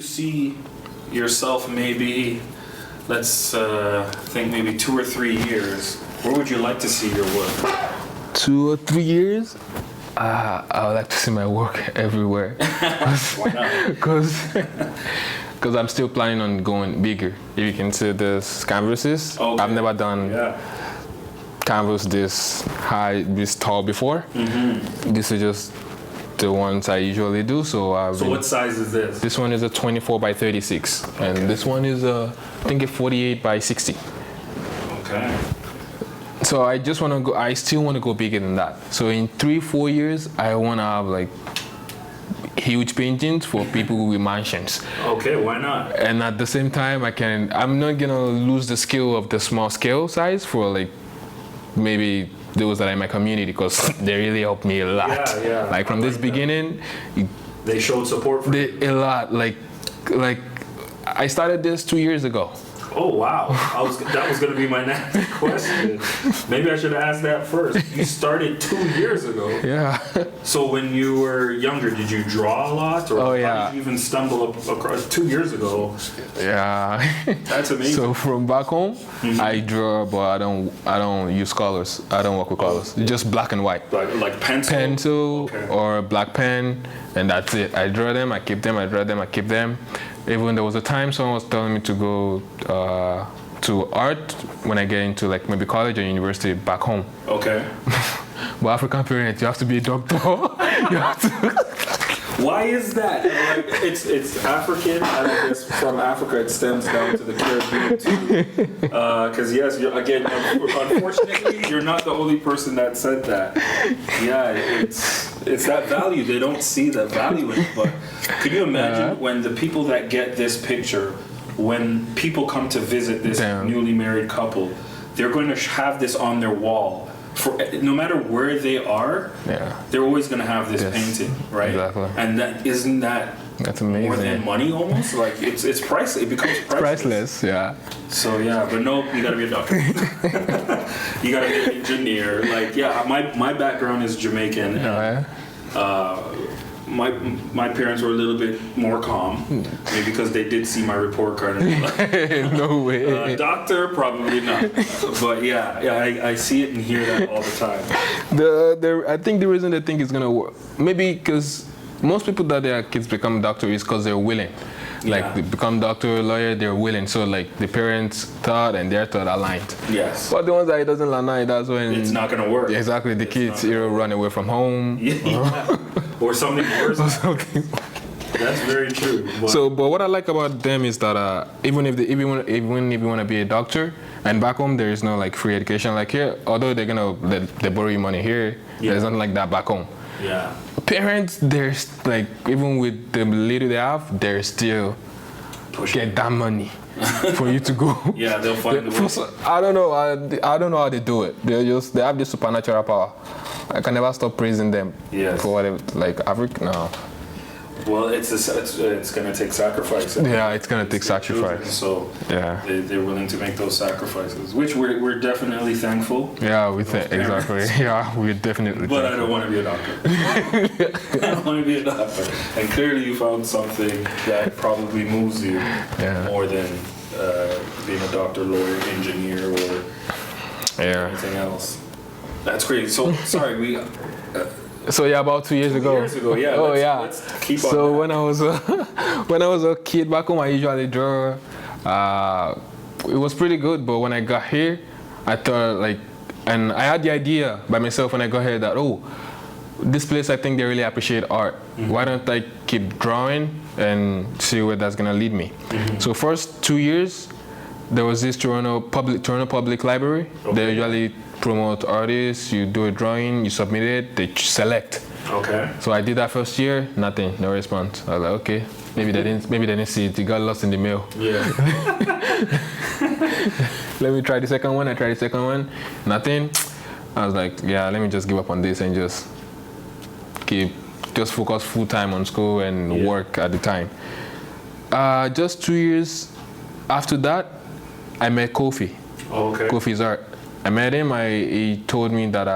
see yourself maybe, let's think maybe 2 or 3 years? Where would you like to see your work? 2 or 3 years? I would like to see my work everywhere. Why not? Because I'm still planning on going bigger. If you can see this canvases, Okay. I've never done canvas this high, this tall before. This is just the ones I usually do. So what size is this? This one is a 24 by 36, and this one is I think a 48 by 60. Okay. So I just want to go. I still want to go bigger than that. So in 3-4 years, I want to have like huge paintings for people with mansions. Okay, why not? And at the same time, I'm not gonna lose the skill of the small scale size for like maybe those that are in my community, because they really helped me a lot. Yeah. Like from this beginning, they showed support for you. a lot. Like I started this 2 years ago. Oh wow! That was going to be my next question. Maybe I should have asked that first. You started 2 years ago. Yeah. So when you were younger, did you draw a lot, or how did you even stumble across 2 years ago? Yeah. That's amazing. So from back home, I draw, but I don't use colors. I don't work with colors. Just black and white. Like pencil. Pencil or black pen, and that's it. I draw them, I keep them. I draw them, I keep them. Even there was a time someone was telling me to go to art when I get into like maybe college or university back home. Okay. But African parents, you have to be a doctor. You have to. Why is that? Like, it's African, and I guess from Africa it stems down to the Caribbean too. Because yes, unfortunately, you're not the only person that said that. Yeah, it's that value. They don't see the value in it. But could you imagine when the people that get this picture, when people come to visit this newly married couple, they're going to have this on their wall. For no matter where they are, they're always going to have this painting, right? Exactly. And that's amazing. More than money, almost. Like it's priceless. It becomes priceless. Yeah. So but no, you got to be a doctor. You got to be an engineer. Like my background is Jamaican. My parents were a little bit more calm, maybe because they did see my report card. And like, no way. Doctor, probably not. But I see it and hear that all the time. I think the reason they think it's gonna work, maybe because most people that their kids become doctor is because they're willing. Like they become doctor, lawyer, they're willing. So like the parents' thought and their thought aligned. Yes. But the ones that it doesn't align, that's when it's not gonna work. Exactly. The kids run away from home. Or something worse. That's very true. But what I like about them is that even if you want to be a doctor, and back home there is no like free education like here. Although they borrow you money here, there's nothing like that back home. Yeah. Parents, there's like even with the little they have, they're still get that money for you to go. Yeah, they'll find the way. I don't know. I don't know how they do it. They have this supernatural power. I can never stop praising them. Yes. For whatever, like Africa. No. Well, it's going to take sacrifice. Yeah, it's going to take sacrifice. So they're willing to make those sacrifices, which we're definitely thankful. Yeah, exactly. Yeah, we're definitely. But thankful. I don't want to be a doctor. I don't want to be a doctor. And clearly, you found something that probably moves you more than being a doctor, lawyer, engineer, or anything else. That's great. So sorry, So about 2 years ago. 2 years ago, yeah. Let's keep on. So when I was a kid back home, I usually draw. It was pretty good, but when I got here, I thought and I had the idea by myself when I got here that this place I think they really appreciate art. Mm-hmm. Why don't I keep drawing and see where that's gonna lead me? Mm-hmm. So first 2 years, there was this Toronto Public Library. Okay. They usually promote artists. You do a drawing, you submit it, they select. Okay. So I did that first year, nothing, no response. I was like, okay, maybe they didn't see it. It got lost in the mail. Yeah. Let me try the second one. I tried the second one, nothing. I was like, let me just give up on this and just focus full time on school and work at the time. Just 2 years after that, I met Kofi. Okay. Kofi's art. I met him. He told me that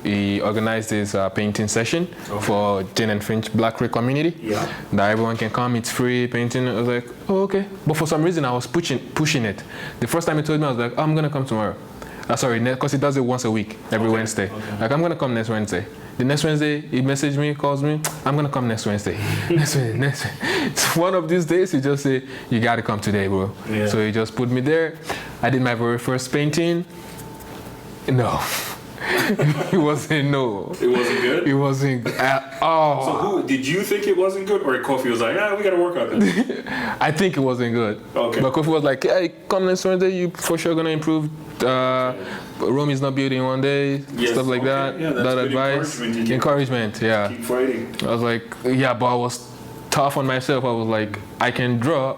he organized this painting session for Jane and Finch Black Ray community. Yeah. That everyone can come, it's free painting. I was like, oh, okay. But for some reason, I was pushing it. The first time he told me, I was like, oh, I'm gonna come tomorrow. Sorry, because he does it once a week, every Wednesday. Okay. Like, I'm gonna come next Wednesday. The next Wednesday, he messaged me, calls me, I'm gonna come next Wednesday. next Wednesday. So one of these days, he just said, you gotta come today, bro. Yeah. So he just put me there. I did my very first painting. No. It wasn't, no. It wasn't good? It wasn't at all. So who, did you think it wasn't good, or Kofi was like, we gotta work on this? I think it wasn't good. Okay. But Kofi was like, hey, come next Wednesday, you for sure gonna improve. Rome is not built in one day, Yes, stuff like okay. that. Yeah, that's that good advice. encouragement you get. Encouragement, yeah. Keep fighting. I was like, yeah, but I was tough on myself. I was like, I can draw.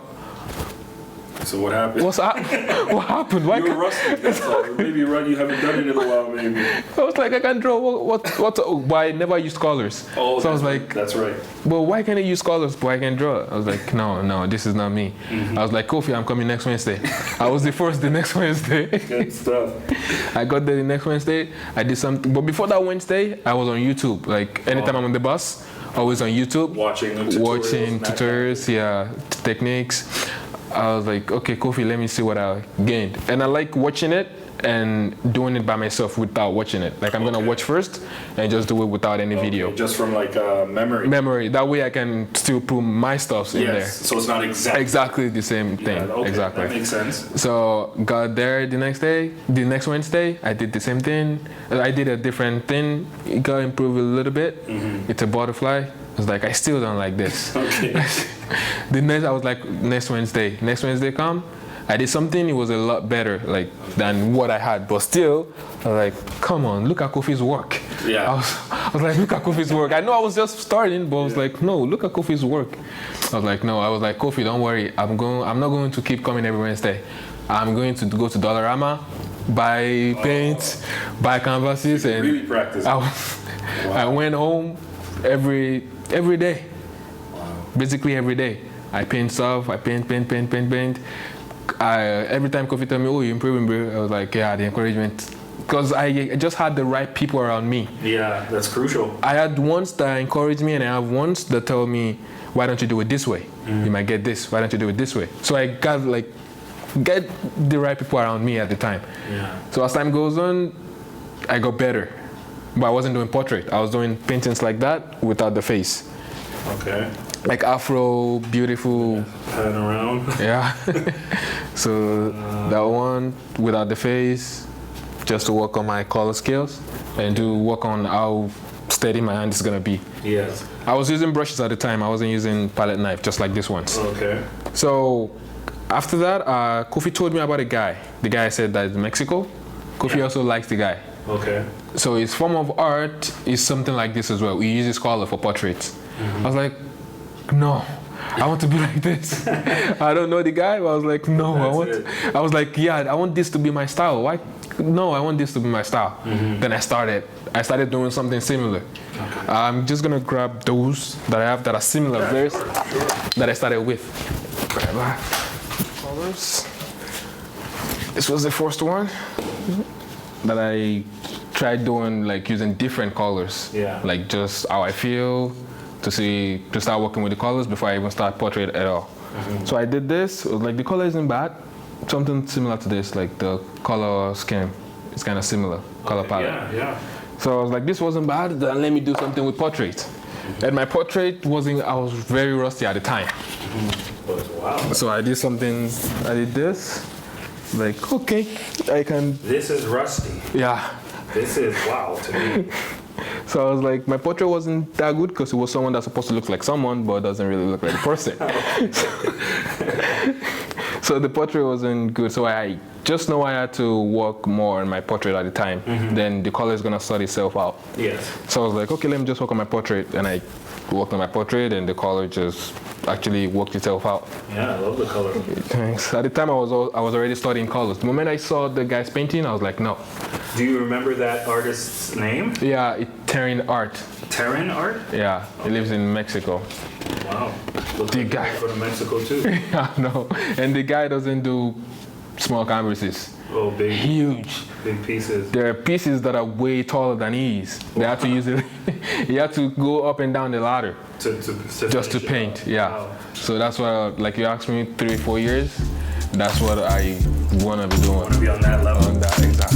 So what happened? What happened? Why You were can't, rusty, that's all. Maybe you haven't done it in a while, maybe. I was like, I can draw. But I never used colors. Oh, So I was like, that's right. but why can't I use colors but I can draw? I was like, no, this is not me. I was like, Kofi, I'm coming next Wednesday. I was the first the next Wednesday. Good stuff. I got there the next Wednesday. I did something. But before that Wednesday, I was on YouTube. Like, anytime I'm on the bus, always on YouTube. Watching tutorials, yeah, techniques. I was like, okay, Kofi, let me see what I gained. And I like watching it and doing it by myself without watching it. Like, I'm gonna watch first and just do it without any video. Just from like memory. Memory. That way I can still put my stuff in there. So it's not Exactly the same thing. Yeah, okay, exactly. That makes sense. So got there the next Wednesday, I did the same thing. I did a different thing. It got improved a little bit. It's a butterfly. I was like, I still don't like this. Okay. I was like, next Wednesday come. I did something, it was a lot better than what I had. But still, I was like, come on, look at Kofi's work. Yeah. I was like, look at Kofi's work. I know I was just starting, but I was like, no, look at Kofi's work. I was like, Kofi, don't worry. I'm not going to keep coming every Wednesday. I'm going to go to Dollarama, buy paint, buy canvases, and really practice. I went home every day. Wow. Basically every day. I paint stuff, I paint. Every time Kofi told me, oh, you're improving, bro, I was like, yeah, the encouragement. Because I just had the right people around me. Yeah, that's crucial. I had ones that encouraged me, and I have ones that tell me, why don't you do it this way? You might get this. Why don't you do it this way? So I got get the right people around me at the time. Yeah. So as time goes on, I got better. But I wasn't doing portrait. I was doing paintings like that without the face. Okay. Like Afro, beautiful. Pan around. Yeah. So that one without the face, just to work on my color skills and to work on how steady my hand is gonna be. Yes. I was using brushes at the time. I wasn't using palette knife, just like this ones. Okay. So after that, Kofi told me about a guy. The guy said that is Mexico. Kofi also likes the guy. Okay. So his form of art is something like this as well. He uses color for portraits. I was like, no, I want to be like this. I don't know the guy, but I was like, no, I was like, yeah, I want this to be my style. Why? No, I want this to be my style. Then I started doing something similar. Okay. I'm just gonna grab those that I have that are similar, that I started with. Colors. This was the first one that I tried doing, using different colors. Yeah. Like just how I feel, to start working with the colors before I even start portrait at all. So I did this. It was like, the color isn't bad. Something similar to this, like the color scheme. It's kind of similar, color palette. Yeah. So I was like, this wasn't bad. Then let me do something with portrait. And my portrait I was very rusty at the time. Wow. So I did this. Like, okay, I can. This is rusty. Yeah. This is wow to me. So I was like, my portrait wasn't that good because it was someone that's supposed to look like someone, but doesn't really look like a person. So the portrait wasn't good. So I just know I had to work more on my portrait at the time. Then the color is gonna sort itself out. Yes. So I was like, okay, let me just work on my portrait, and I worked on my portrait, and the color just actually worked itself out. Yeah, I love the color. Thanks. At the time, I was already studying colors. The moment I saw the guy's painting, I was like, no. Do you remember that artist's name? Yeah, Terran Art. Terran Art? Yeah, he lives in Mexico. Wow. Looks guy. Go to Mexico too. Yeah, no. And the guy doesn't do small canvases. Oh, Huge. big pieces. There are pieces that are way taller than these. They have to use it. You have to go up and down the ladder just to paint. Yeah. Wow. So that's what, like you asked me, 3 or 4 years. That's what I want to be doing. I want to be on that level. On that, exactly.